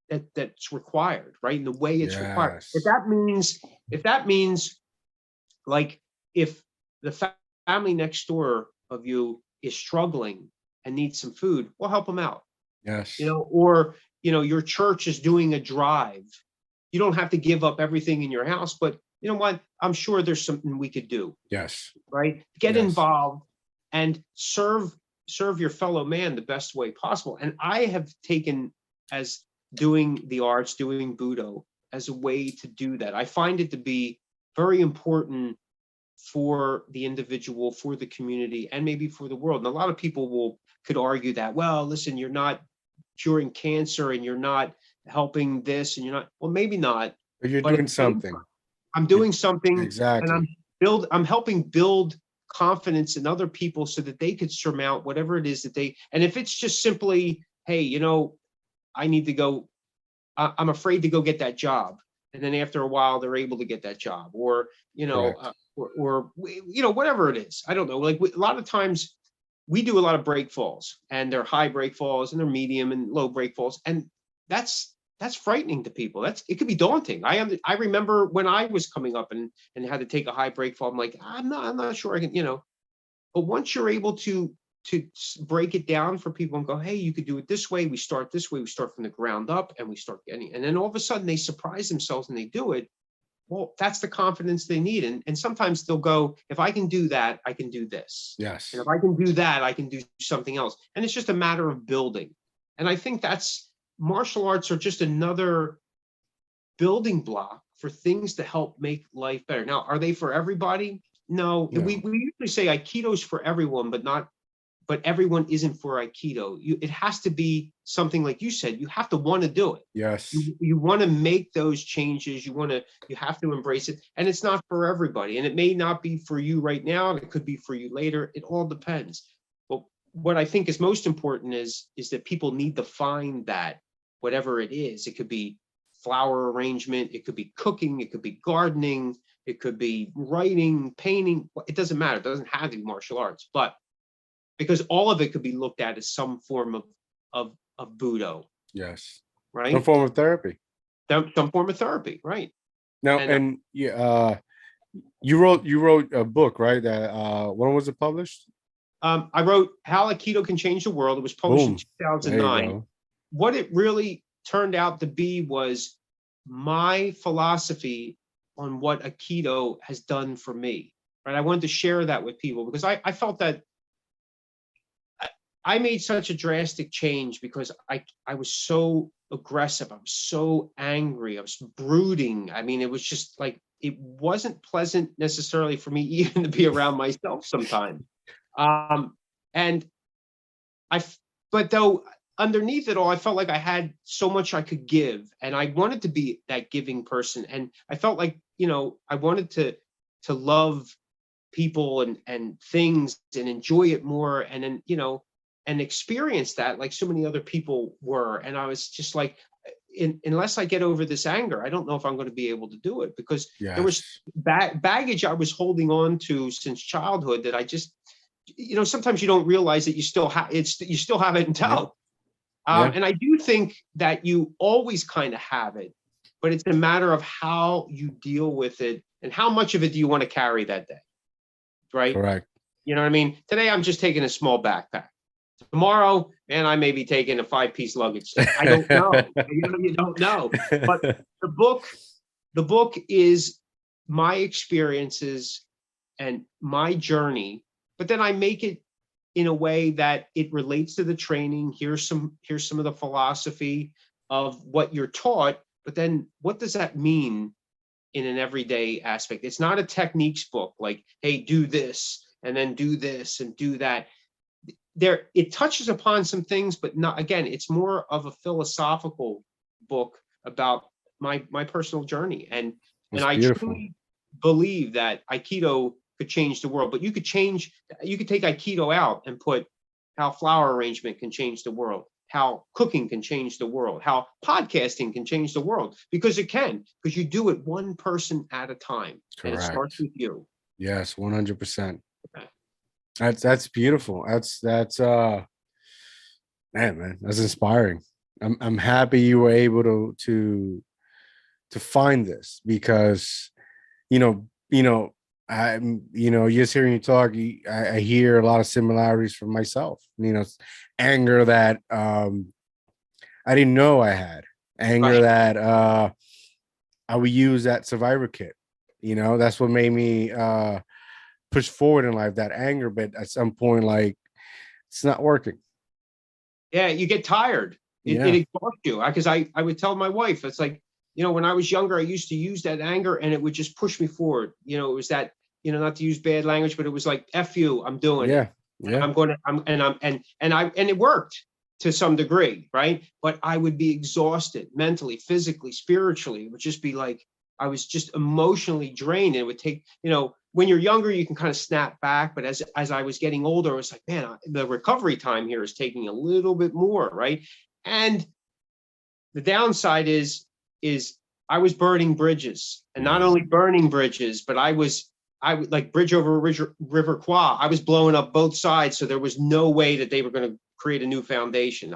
that's required, right? In the way it's required. Yes. If that means like, if the family next door of you is struggling and needs some food, we'll help them out. Yes. Or your church is doing a drive. You don't have to give up everything in your house, but you know what? I'm sure there's something we could do. Yes. Right? Get Yes. involved and serve your fellow man the best way possible. And I have taken as doing the arts, doing Budo as a way to do that. I find it to be very important for the individual, for the community, and maybe for the world. And a lot of people could argue that, well, listen, you're not curing cancer and you're not helping this and you're not, well, maybe not. But you're But doing something. I'm doing something. Exactly. And I'm helping build confidence in other people so that they could surmount whatever it is and if it's just simply, hey, I need to go, I'm afraid to go get that job. And then after a while, they're able to get that job, or, whatever it is. I don't know. Like a lot of times we do a lot of break falls, and they're high break falls and they're medium and low break falls. And that's frightening to people. It could be daunting. I remember when I was coming up and had to take a high break fall, I'm like, I'm not sure I can, but once you're able to break it down for people and go, hey, you could do it this way. We start this way. We start from the ground up and we start getting, and then all of a sudden they surprise themselves and they do it. Well, that's the confidence they need. And sometimes they'll go, if I can do that, I can do this. Yes. And if I can do that, I can do something else. And it's just a matter of building. And I think martial arts are just another building block for things to help make life better. Now, are they for everybody? No. We usually say Aikido's for everyone, but everyone isn't for Aikido. It has to be something like you said, you have to want to do it. Yes. You want to make those changes. You have to embrace it. And it's not for everybody. And it may not be for you right now. And it could be for you later. It all depends. But what I think is most important is that people need to find that, whatever it is. It could be flower arrangement. It could be cooking. It could be gardening. It could be writing, painting. It doesn't matter. It doesn't have to be martial arts, but because all of it could be looked at as some form of Budo. Yes. Right. Some form of therapy. Some form of therapy. Right. Now, you wrote a book, right? That when was it published? I wrote How Aikido Can Change the World. It was published in 2009. What it really turned out to be was my philosophy on what Aikido has done for me. Right. I wanted to share that with people because I felt that I made such a drastic change because I was so aggressive. I was so angry. I was brooding. I mean, it was just like, it wasn't pleasant necessarily for me even to be around myself sometimes. And but though underneath it all, I felt like I had so much I could give, and I wanted to be that giving person. And I felt like, I wanted to love people and things and enjoy it more. And then, and experience that like so many other people were. And I was just like, unless I get over this anger, I don't know if I'm going to be able to do it, because there was baggage I was holding on to since childhood that I just, sometimes you don't realize that you still have you still have it in tow. And I do think that you always kind of have it, but it's a matter of how you deal with it and how much of it do you want to carry that day. Right? Correct. You know what I mean? Today I'm just taking a small backpack. Tomorrow, man, I may be taking a 5-piece luggage. I don't know. You don't know. But the book is my experiences and my journey, but then I make it in a way that it relates to the training. Here's some of the philosophy of what you're taught, but then what does that mean in an everyday aspect? It's not a techniques book like, hey, do this and then do this and do that. It touches upon some things, but not, again, it's more of a philosophical book about my personal journey. And I truly believe that Aikido could change the world, but you could take Aikido out and put how flower arrangement can change the world, how cooking can change the world, how podcasting can change the world, because it can, because you do it one person at a time. Correct. And it starts with you. Yes, 100%. That's beautiful. Man, that's inspiring. I'm happy you were able to find this, because I'm just hearing you talk, I hear a lot of similarities from myself. Anger that I didn't know I had, anger that I would use that survivor kit. That's what made me push forward in life, that anger. But at some point, like, it's not working. Yeah, you get tired. It exhausts you. Because I would tell my wife, it's like, when I was younger, I used to use that anger and it would just push me forward. It was that, not to use bad language, but it was like, F you, I'm doing it. Yeah. And it worked to some degree, right? But I would be exhausted mentally, physically, spiritually. It would just be like, I was just emotionally drained. And it would take, when you're younger, you can kind of snap back. But as I was getting older, I was like, man, the recovery time here is taking a little bit more, right? And the downside is I was burning bridges, and not only burning bridges, but I would like bridge over River Kwa. I was blowing up both sides. So there was no way that they were going to create a new foundation.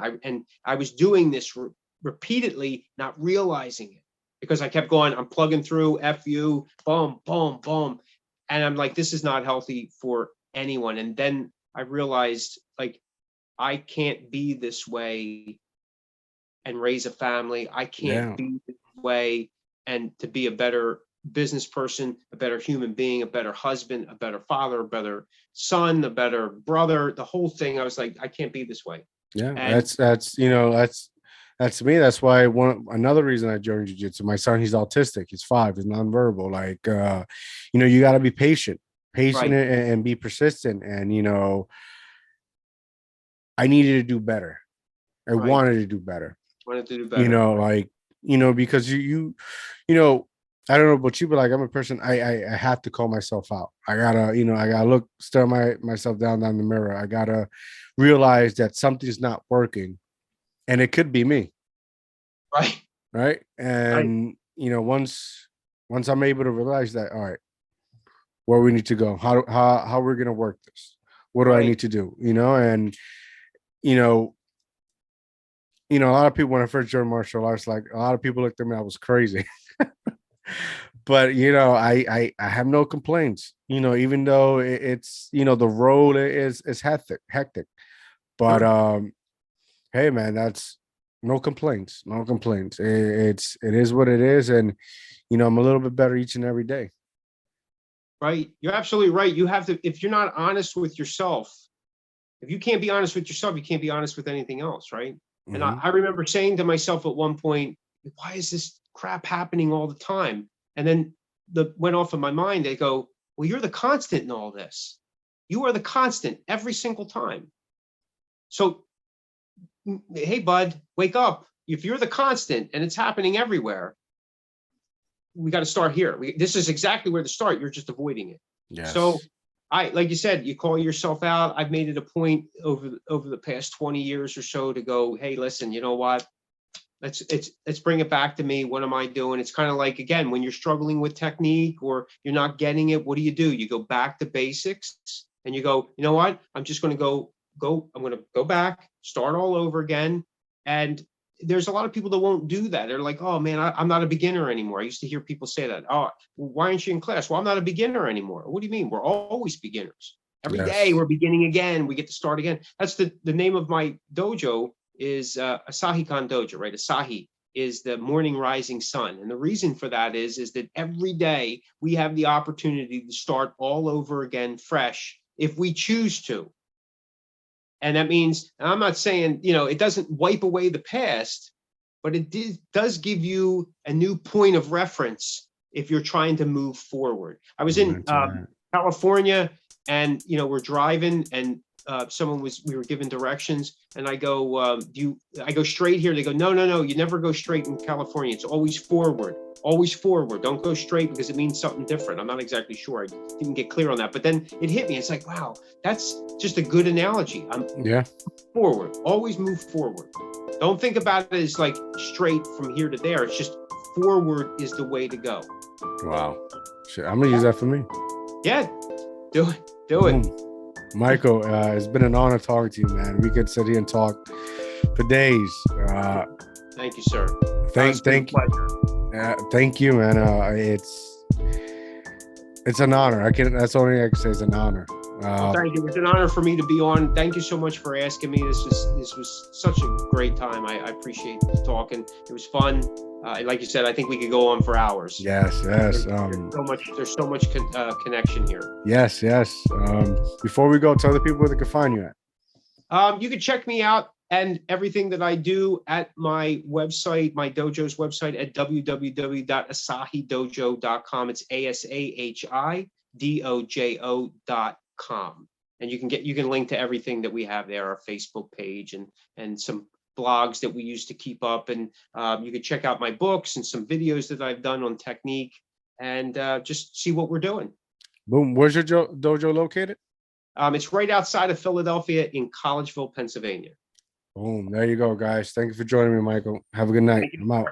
I was doing this repeatedly, not realizing it, because I kept going, I'm plugging through, F you, boom, boom, boom. And I'm like, this is not healthy for anyone. And then I realized, like, I can't be this way and raise a family. I can't be this way and to be a better business person, a better human being, a better husband, a better father, a better son, a better brother, the whole thing. I was like, I can't be this way. Yeah. And that's me. That's why another reason I joined Jiu Jitsu. My son, he's autistic. He's 5. He's nonverbal. Like, you got to be patient right. and be persistent. And, I needed to do better. I wanted to do better. Because I don't know about you, but like, I'm a person, I have to call myself out. I gotta stare myself down the mirror. I gotta realize that something's not working, and it could be me. Right. And once I'm able to realize that, all right, where we need to go, how we're gonna work this, what do I need to do, and a lot of people, when I first joined martial arts, like, a lot of people looked at me, I was crazy. But I have no complaints, even though it's the road is hectic. But hey man, that's No complaints. No complaints. It is what it is, and I'm a little bit better each and every day. Right? You're absolutely right. You have to, if you're not honest with yourself, if you can't be honest with yourself, you can't be honest with anything else, right? And I remember saying to myself at one point, why is this crap happening all the time? And then went off in my mind, they go, well, you're the constant in all this. You are the constant every single time. So, hey, bud, wake up. If you're the constant and it's happening everywhere, we got to start here. This is exactly where to start. You're just avoiding it. Yes. So like you said, you call yourself out. I've made it a point over the past 20 years or so to go, hey, listen, you know what? Let's bring it back to me. What am I doing? It's kind of like, again, when you're struggling with technique or you're not getting it, what do? You go back to basics and you go, you know what? I'm just going to I'm going to go back, start all over again. And there's a lot of people that won't do that. They're like, oh man, I'm not a beginner anymore. I used to hear people say that. Oh, why aren't you in class? Well, I'm not a beginner anymore. What do you mean? We're always beginners. Every day we're beginning again. We get to start again. That's the name of my dojo is Asahikan Dojo, right? Asahi is the morning rising sun. And the reason for that is that every day we have the opportunity to start all over again fresh if we choose to. And that means, and I'm not saying, it doesn't wipe away the past, but it does give you a new point of reference if you're trying to move forward. I was in California and, we're driving and we were given directions and I go, I go straight here. They go, no, you never go straight in California. It's always forward. Always forward. Don't go straight because it means something different. I'm not exactly sure. I didn't get clear on that. But then it hit me. It's like, wow, that's just a good analogy. Forward. Always move forward. Don't think about it as like straight from here to there. It's just forward is the way to go. Wow. Shit, I'm going to use that for me. Yeah. Do it. Do it. Michael, it's been an honor talking to you, man. We could sit here and talk for days. Thank you, sir. Thank you. Thank you, man. It's an honor. That's the only thing I can say is an honor. Thank you. It's an honor for me to be on. Thank you so much for asking me. This was such a great time. I appreciate talking. It was fun. Like you said, I think we could go on for hours. Yes. There's so much connection here. Yes. Before we go, tell the people where they can find you at. You can check me out and everything that I do at my website, my dojo's website at www.asahidojo.com. It's ASAHIDOJO.com. And you can link to everything that we have there, our Facebook page and some blogs that we used to keep up. And you can check out my books and some videos that I've done on technique and just see what we're doing. Boom. Where's your dojo located? It's right outside of Philadelphia in Collegeville, Pennsylvania. Boom. There you go, guys. Thank you for joining me, Michael. Have a good night. I'm out.